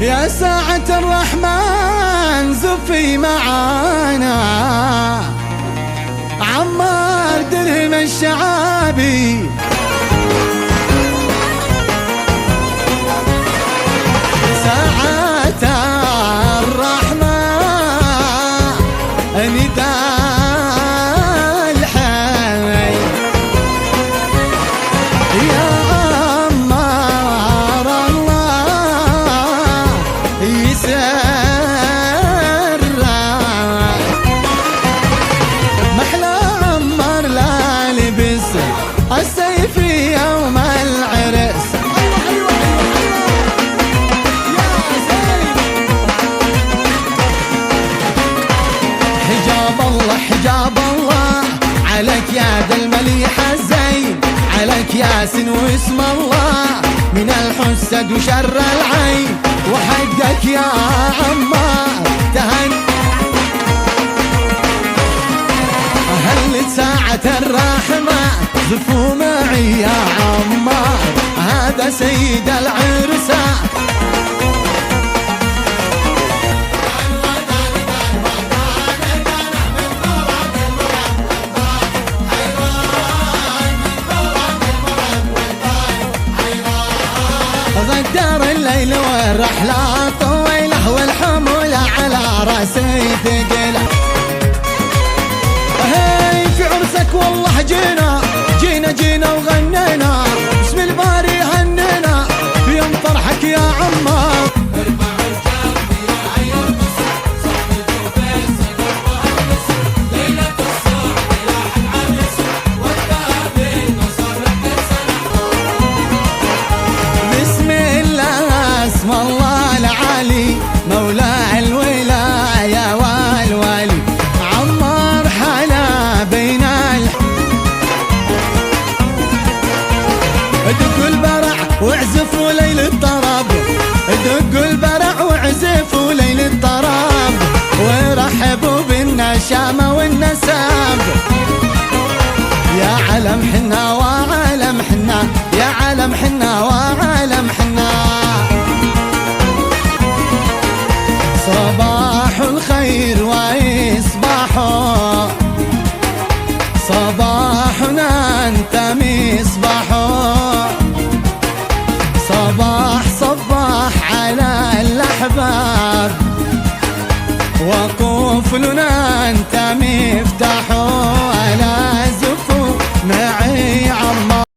يا ساعة الرحمن زفي معانا عمار درهم الشعابي. ساعة الرحمن نداء الحي يا عمار الله يسر محلى عمار لا لبس السيف يوم العرس. حجاب الله عليك يا ذا المليح الزين، عليك ياسين واسم الله من الحسد وشر العين، وحقك يا عمار تهن هلت ساعة الرحمة زفوا معي يا عمار هذا سيد العرسان. غدار الليل والرحلة طويلة والحمولة على راسي ثقيلة. هاي في عرسك والله جينا وغنينا بسم الباري هنينا في يوم فرحك يا عمار. اسم الله العالي مولى الولاية والوالي عمار حلا بين دق البرع واعزفوا ليل الطرب، دق البرع واعزفوا ليل الطرب ورحبوا بالنشامة والنساب. يا علم حنا وعالم حنا يا علم حنا وعالم حنا صباح الخير ويصبحوا صباحنا انت مصباحوا صباح على الاحباب وقفلنا انت مفتاحوا